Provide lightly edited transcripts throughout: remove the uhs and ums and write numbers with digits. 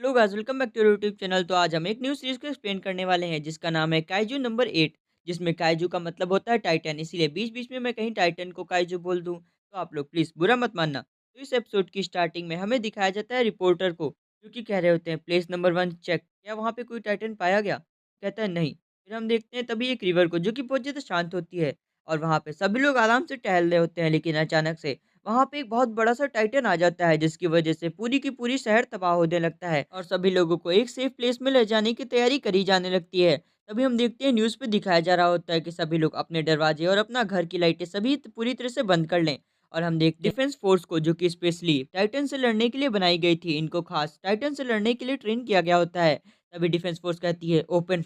Hello guys, welcome back to YouTube channel. तो आज हम एक न्यू सीरीज को एक्सप्लेन करने वाले हैं जिसका नाम है काइजू नंबर 8, जिसमें काइजू का मतलब होता है टाइटन। इसीलिए बीच बीच में मैं कहीं टाइटन को काइजू बोल दूं तो आप लोग प्लीज बुरा मत मानना। तो इस एपिसोड की स्टार्टिंग में हमें दिखाया जाता है रिपोर्टर को, जो कि कह रहे होते हैं प्लेस नंबर 1 चेक, क्या वहाँ पे कोई टाइटन पाया गया? कहता है नहीं। फिर हम देखते हैं तभी एक रिवर को, जो कि बहुत ज्यादा शांत होती है, और वहाँ पे सभी लोग आराम से टहल रहे होते हैं, लेकिन अचानक से वहाँ पे एक बहुत बड़ा-सा टाइटन आ जाता है, जिसकी वजह से पूरी की पूरी शहर तबाह होने लगता है और सभी लोगों को एक सेफ प्लेस में ले जाने की तैयारी करी जाने लगती है। तभी हम देखते हैं न्यूज़ पे दिखाया जा रहा होता है कि सभी लोग अपने दरवाजे और अपना घर की लाइटें सभी पूरी तरह से बंद कर लें। और हम देखते हैं डिफेंस फोर्स को, जो कि स्पेशली टाइटन से लड़ने के लिए बनाई गई थी। इनको खास टाइटन से लड़ने के लिए ट्रेन किया गया होता है। तभी डिफेंस फोर्स कहती है ओपन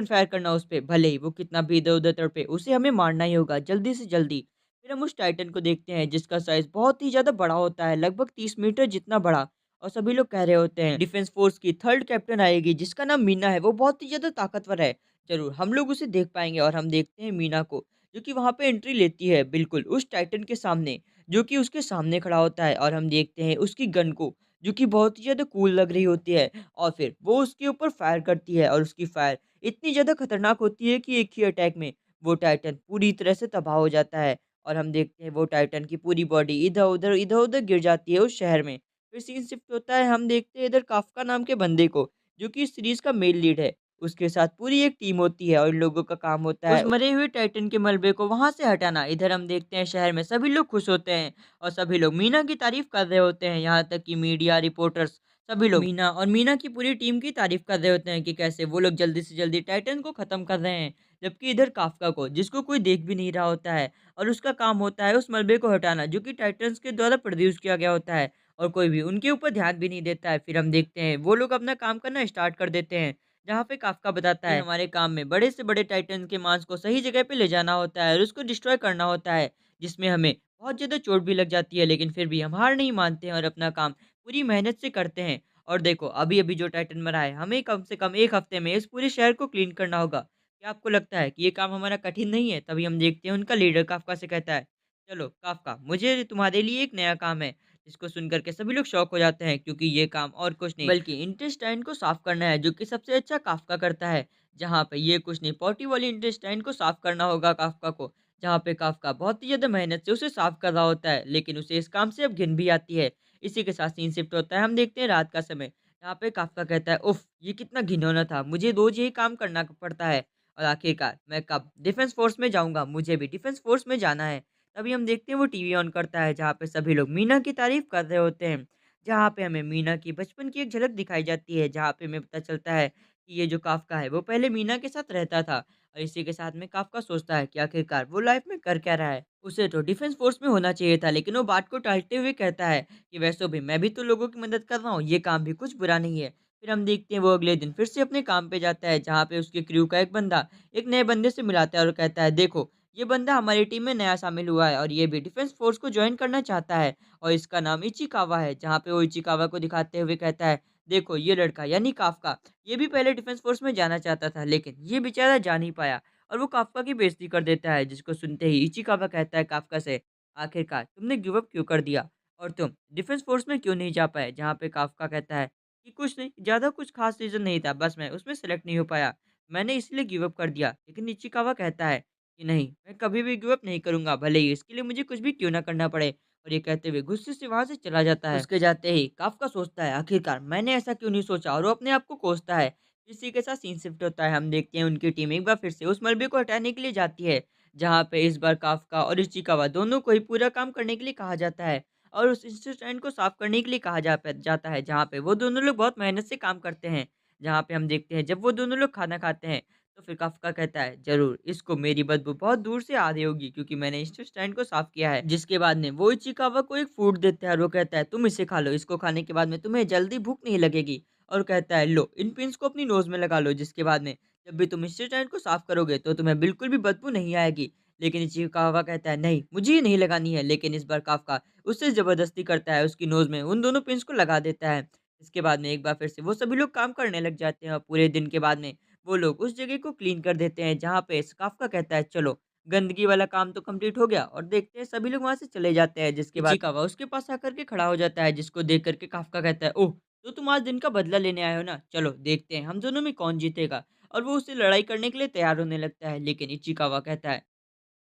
फायर करना उस पे, भले ही वो कितना भी इधर-उधर तड़पे, उसे हमें मारना ही होगा जल्दी से जल्दी। फिर हम उस टाइटन को देखते हैं जिसका साइज़ बहुत ही ज़्यादा बड़ा होता है, लगभग 30 मीटर जितना बड़ा। और सभी लोग कह रहे होते हैं डिफेंस फोर्स की थर्ड कैप्टन आएगी जिसका नाम मीना है, वो बहुत ही ज़्यादा ताकतवर है। ज़रूर हम लोग उसे देख पाएँगे। और हम देखते हैं मीना को, जो कि वहाँ पे एंट्री लेती है बिल्कुल उस टाइटन के सामने, जो कि उसके सामने खड़ा होता है। और हम देखते हैं उसकी गन को, जो कि बहुत ही ज़्यादा कूल लग रही होती है। और फिर वो उसके ऊपर फायर करती है और उसकी फायर इतनी ज़्यादा खतरनाक होती है कि एक ही अटैक में वो टाइटन पूरी तरह से तबाह हो जाता है। और हम देखते हैं वो टाइटन की पूरी बॉडी इधर-उधर गिर जाती है उस शहर में। फिर सीन शिफ्ट होता है, हम देखते हैं इधर काफ्का नाम के बंदे को, जो कि इस सीरीज़ का मेन लीड है। उसके साथ पूरी एक टीम होती है और इन लोगों का काम होता है उस मरे हुए टाइटन के मलबे को वहाँ से हटाना। इधर हम देखते हैं शहर में सभी लोग खुश होते हैं और सभी लोग मीना की तारीफ़ कर रहे होते हैं, यहाँ तक कि मीडिया, रिपोर्टर्स, सभी लोग मीना की पूरी टीम की तारीफ़ कर रहे होते हैं कि कैसे वो लोग जल्दी से जल्दी टाइटन को ख़त्म कर रहे हैं। जबकि इधर काफ्का को, जिसको कोई देख भी नहीं रहा होता है, और उसका काम होता है उस मलबे को हटाना, जो कि टाइटन्स के द्वारा प्रोड्यूस किया गया होता है, और कोई भी उनके ऊपर ध्यान भी नहीं देता है। फिर हम देखते हैं वो लोग अपना काम करना स्टार्ट कर देते हैं, जहाँ पे काफ्का बताता है हमारे काम में बड़े से बड़े टाइटन के मांस को सही जगह पे ले जाना होता है और उसको डिस्ट्रॉय करना होता है, जिसमें हमें बहुत ज़्यादा चोट भी लग जाती है, लेकिन फिर भी हम हार नहीं मानते हैं और अपना काम पूरी मेहनत से करते हैं। और देखो अभी-अभी जो टाइटन मरा है, हमें कम से कम 1 हफ्ते में इस पूरे शहर को क्लीन करना होगा। क्या आपको लगता है कि ये काम हमारा कठिन नहीं है? तभी हम देखते हैं उनका लीडर काफ़्का से कहता है, "चलो काफ़्का, मुझे तुम्हारे लिए एक नया काम है।" जिसको सुनकर के सभी लोग शॉक हो जाते हैं, क्योंकि ये काम और कुछ नहीं बल्कि इंटेस्टाइन को साफ करना है, जो कि सबसे अच्छा काफ़्का करता है। जहाँ पे ये कुछ नहीं, पॉटी वाली इंटेस्टाइन को साफ करना होगा काफ़्का को, जहाँ पे काफ़्का बहुत ही ज़्यादा मेहनत से उसे साफ कर रहा होता है, लेकिन उसे इस काम से अब घिन भी आती है। इसी के साथ सीन शिफ्ट होता है, हम देखते हैं रात का समय, जहाँ पे काफ़्का कहता है, "उफ़! ये कितना घिनौना था, मुझे रोज़ यही काम करना पड़ता है। और आखिरकार मैं कब डिफेंस फ़ोर्स में जाऊँगा, मुझे भी डिफेंस फ़ोर्स में जाना है।" तभी हम देखते हैं वो टीवी ऑन करता है, जहाँ पे सभी लोग मीना की तारीफ़ कर रहे होते हैं। जहाँ पे हमें मीना की बचपन की एक झलक दिखाई जाती है, जहाँ पे हमें पता चलता है कि ये जो काफ़्का है, वो पहले मीना के साथ रहता था। और इसी के साथ में काफ़्का सोचता है कि आखिरकार वो लाइफ़ में कर क्या रहा है? उसे तो डिफेंस फ़ोर्स में होना चाहिए था, लेकिन वो बात को टालते हुए कहता है कि वैसे भी मैं भी तो लोगों की मदद कर रहा हूँ, ये काम भी कुछ बुरा नहीं है। फिर हम देखते हैं वो अगले दिन फिर से अपने काम पे जाता है, जहाँ पे उसके क्रू का एक बंदा एक नए बंदे से मिलाता है और कहता है, देखो ये बंदा हमारी टीम में नया शामिल हुआ है और ये भी डिफेंस फ़ोर्स को जॉइन करना चाहता है, और इसका नाम इचिकावा है। जहाँ पे वो इचिकावा को दिखाते हुए कहता है, देखो ये लड़का यानी काफ़्का, ये भी पहले डिफेंस फ़ोर्स में जाना चाहता था, लेकिन ये बेचारा जा नहीं पाया, और वो काफ़्का की बेइज़्ज़ती कर देता है। जिसको सुनते ही इचिकावा कहता है काफ़्का से, आखिरकार तुमने गिव अप क्यों कर दिया? और तुम डिफेंस फ़ोर्स में क्यों नहीं जा पाए? जहाँ पे काफ़्का कहता है कि कुछ नहीं, ज़्यादा कुछ ख़ास रीज़न नहीं था, बस मैं उसमें सेलेक्ट नहीं हो पाया। मैंने इसलिए गिव अप कर दिया। लेकिन इचिकावा कहता है कि नहीं, मैं कभी भी गिव अप नहीं करूँगा, भले ही इसके लिए मुझे कुछ भी क्यों ना करना पड़े। और ये कहते हुए गुस्से से वहाँ से चला जाता है। उसके जाते ही काफ़्का सोचता है, आखिरकार मैंने ऐसा क्यों नहीं सोचा, और वो अपने आप को कोसता है। इसी के साथ सीन शिफ्ट होता है, हम देखते हैं उनकी टीम एक बार फिर से उस मलबे को हटाने के लिए जाती है, जहाँ पे इस बार काफ़्का और इचिकावा दोनों को ही पूरा काम करने के लिए कहा जाता है, और उस इंसिडेंट को साफ करने के लिए कहा जाता है, जहाँ पे वो दोनों लोग बहुत मेहनत से काम करते हैं। जहाँ पे हम देखते हैं जब वो दोनों लोग खाना खाते हैं, तो फिर काफ़्का कहता है, ज़रूर इसको मेरी बदबू बहुत दूर से आ रही होगी, क्योंकि मैंने इस स्टैंड को साफ किया है। जिसके बाद में वो इचिकावा को एक फूड देता है और वो कहता है, तुम इसे खा लो, इसको खाने के बाद में तुम्हें जल्दी भूख नहीं लगेगी। और कहता है, लो इन पिन्स को अपनी नोज़ में लगा लो, जिसके बाद में जब भी तुम इस स्टैंड को साफ करोगे तो तुम्हें बिल्कुल भी बदबू नहीं आएगी। लेकिन इचिकावा कहता है, नहीं मुझे ये नहीं लगानी है। लेकिन इस बार काफ़्का उससे ज़बरदस्ती करता है, उसकी नोज़ में उन दोनों पिन्स को लगा देता है। इसके बाद में एक बार फिर से वो सभी लोग काम करने लग जाते हैं, और पूरे दिन के बाद में वो लोग उस जगह को क्लीन कर देते हैं, जहाँ पे काफ़्का कहता है, चलो गंदगी वाला काम तो कंप्लीट हो गया, और देखते हैं सभी लोग वहाँ से चले जाते हैं। जिसके बाद इचिकावा उसके पास आकर के खड़ा हो जाता है, जिसको देख कर के काफ़्का कहता है, ओह! तो तुम आज दिन का बदला लेने आए हो ना? चलो देखते हैं हम दोनों में कौन जीतेगा। और वो उससे लड़ाई करने के लिए तैयार होने लगता है, लेकिन इचिकावा कहता है,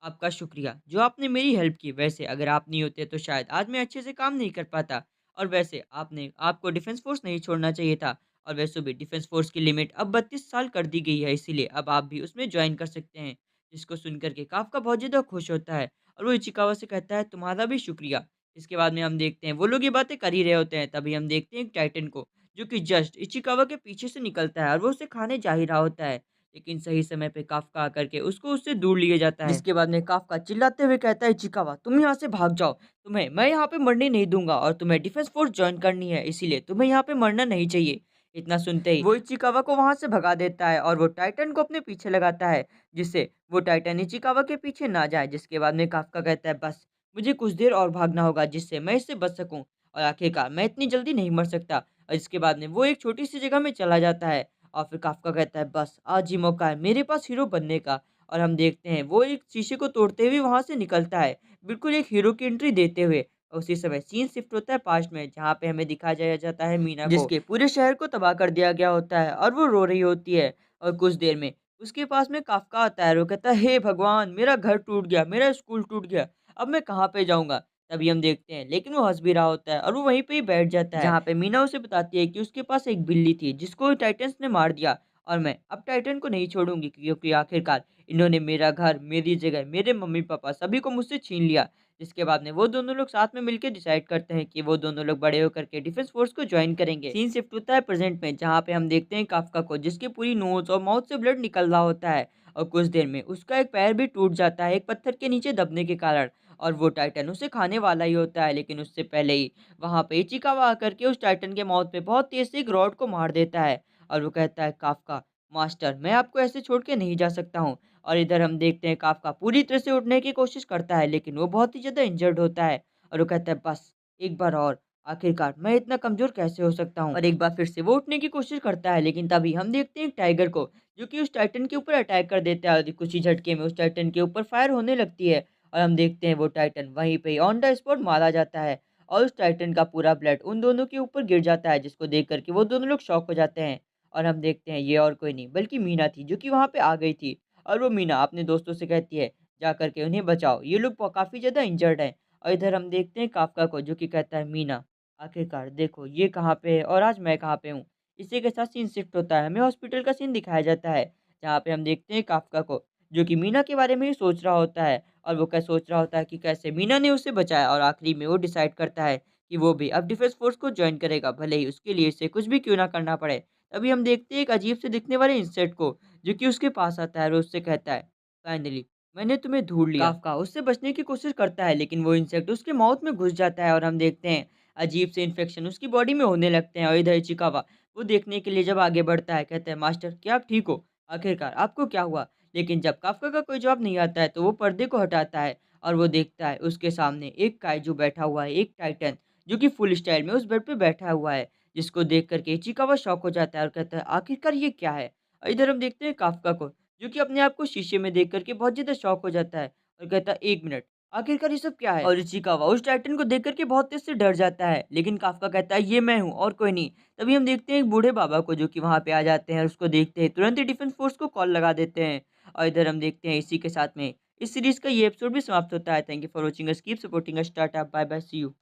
आपका शुक्रिया, जो आपने मेरी हेल्प की। वैसे अगर आप नहीं होते तो शायद आज मैं अच्छे से काम नहीं कर पाता। और वैसे आपने आपको डिफेंस फ़ोर्स नहीं छोड़ना चाहिए था। और वैसे भी डिफेंस फ़ोर्स की लिमिट अब 32 साल कर दी गई है, इसीलिए अब आप भी उसमें जॉइन कर सकते हैं। जिसको सुनकर के काफ़्का बहुत ज़्यादा खुश होता है और वो इचिकावा से कहता है, तुम्हारा भी शुक्रिया। इसके बाद में हम देखते हैं वो लोग ये बातें कर ही रहे होते हैं, तभी हम देखते हैं एक टाइटन को, जो कि जस्ट इचिकावा के पीछे से निकलता है और वो उसे खाने जा ही रहा होता है। लेकिन सही समय पे काफ़्का आकर के उसको उससे दूर लिए जाता है। जिसके बाद में काफ़्का चिल्लाते हुए कहता है, चिकावा तुम यहाँ से भाग जाओ, तुम्हें मैं यहाँ पे मरने नहीं दूँगा और तुम्हें डिफेंस फ़ोर्स जॉइन करनी है, इसीलिए तुम्हें यहाँ पे मरना नहीं चाहिए। इतना सुनते ही वो इचिकावा को वहाँ से भगा देता है और वो टाइटन को अपने पीछे लगाता है, जिससे वो टाइटन इचिकावा के पीछे ना जाए। जिसके बाद में काफ़्का कहता है, बस मुझे कुछ देर और भागना होगा जिससे मैं इससे बच सकूँ और आखिरकार मैं इतनी जल्दी नहीं मर सकता। और इसके बाद में वो एक छोटी-सी जगह में चला जाता है और फिर काफ़्का कहता है, बस आज ही मौका है मेरे पास हीरो बनने का। और हम देखते हैं वो एक शीशे को तोड़ते हुए वहाँ से निकलता है, बिल्कुल एक हीरो की एंट्री देते हुए। और उसी समय सीन शिफ्ट होता है पास्ट में, जहाँ पे हमें दिखाया जाया जाता है मीना को, जिसके पूरे शहर को तबाह कर दिया गया होता है और वो रो रही होती है। और कुछ देर में उसके पास में काफ़्का आता है और वो कहता है, हे भगवान! मेरा घर टूट गया, मेरा स्कूल टूट गया, अब मैं कहाँ पे जाऊँगा? तभी हम देखते हैं लेकिन वो हँस भी रहा होता है और वो वहीं पे ही बैठ जाता है, जहाँ पे मीना उसे बताती है कि उसके पास एक बिल्ली थी जिसको टाइटन्स ने मार दिया और मैं अब टाइटन को नहीं छोड़ूँगी, क्योंकि आखिरकार इन्होंने मेरा घर, मेरी जगह, मेरे मम्मी-पापा सभी को मुझसे छीन लिया। जिसके बाद में वो दोनों लोग साथ में मिलके डिसाइड करते हैं कि वो दोनों लोग बड़े होकर के डिफेंस फ़ोर्स को जॉइन करेंगे। सीन शिफ्ट होता है प्रेज़ेंट में, जहाँ पे हम देखते हैं काफ़्का को, जिसकी पूरी नोज़ और माउथ से ब्लड निकल रहा होता है और कुछ देर में उसका एक पैर भी टूट जाता है एक पत्थर के नीचे दबने के कारण। और वो टाइटन उसे खाने वाला ही होता है, लेकिन उससे पहले ही वहाँ पे इचिकावा आकर के उस टाइटन के माउथ पे बहुत तेज़ से एक रॉड को मार देता है और वो कहता है, काफ़्का मास्टर, मैं आपको ऐसे छोड़ के नहीं जा सकता हूँ। और इधर हम देखते हैं काफ़्का पूरी तरह से उठने की कोशिश करता है, लेकिन वो बहुत ही ज़्यादा इंजर्ड होता है और वो कहता है, बस एक बार और, आखिरकार मैं इतना कमज़ोर कैसे हो सकता हूँ? और एक बार फिर से वो उठने की कोशिश करता है, लेकिन तभी हम देखते हैं एक टाइगर को, जो कि उस टाइटन के ऊपर अटैक कर देता है और कुछ ही झटके में उस टाइटन के ऊपर फायर होने लगती है और हम देखते हैं वो टाइटन वहीं पे ऑन द स्पॉट मारा जाता है और उस टाइटन का पूरा ब्लड उन दोनों के ऊपर गिर जाता है, जिसको देख कर के वो दोनों लोग शॉक हो जाते हैं। और हम देखते हैं ये और कोई नहीं बल्कि मीना थी, जो कि वहाँ पे आ गई थी और वो मीना अपने दोस्तों से कहती है, जा कर के उन्हें बचाओ, ये लोग काफ़ी ज़्यादा इंजर्ड हैं। और इधर हम देखते हैं काफ़्का को, जो कि कहता है, मीना आखिरकार देखो ये कहाँ पे है और आज मैं कहाँ पे हूँ। इसी के साथ सीन शिफ्ट होता है, हमें हॉस्पिटल का सीन दिखाया जाता है, जहाँ पे हम देखते हैं काफ़्का को, जो कि मीना के बारे में ही सोच रहा होता है और वो क्या सोच रहा होता है कि कैसे मीना ने उसे बचाया और आखिरी में वो डिसाइड करता है कि वो भी अब डिफेंस फ़ोर्स को जॉइन करेगा, भले ही उसके लिए इसे कुछ भी क्यों ना करना पड़े। तभी हम देखते हैं एक अजीब से दिखने वाले इंसेक्ट को, जो कि उसके पास आता है और उससे कहता है, फाइनली मैंने तुम्हें ढूँढ लिया। काफ़्का उससे बचने की कोशिश करता है, लेकिन वो इंसेक्ट उसके माउथ में घुस जाता है और हम देखते हैं अजीब से इन्फेक्शन उसकी बॉडी में होने लगते हैं। और इधर इचिकावा वो देखने के लिए जब आगे बढ़ता है, कहता है, मास्टर क्या आप ठीक हो? आखिरकार आपको क्या हुआ? लेकिन जब काफ़्का का कोई जवाब नहीं आता है, तो वो पर्दे को हटाता है और वो देखता है उसके सामने एक काइजू बैठा हुआ है, एक टाइटन, जो कि फुल स्टाइल में उस बेड पे बैठा हुआ है, जिसको देख कर के इचिकावा शॉक हो जाता है और कहता है, आखिरकार ये क्या है? और इधर हम देखते हैं काफ़्का को, जो कि अपने आप को शीशे में देख कर के बहुत ज़्यादा शॉक हो जाता है और कहता है, 1 मिनट, आखिरकार ये सब क्या है? और इचिकावा उस टाइटन को देख कर के बहुत तेज़ से डर जाता है, लेकिन काफ़्का कहता है, ये मैं हूँ और कोई नहीं। तभी हम देखते हैं एक बूढ़े बाबा को, जो कि वहाँ पे आ जाते हैं और उसको देखते ही तुरंत ही डिफेंस फ़ोर्स को कॉल लगा देते हैं। और इधर हम देखते हैं इसी के साथ में इस सीरीज़ का ये एपिसोड भी समाप्त होता है। Thank you for watching us, keep supporting us, tata, bye bye, see you.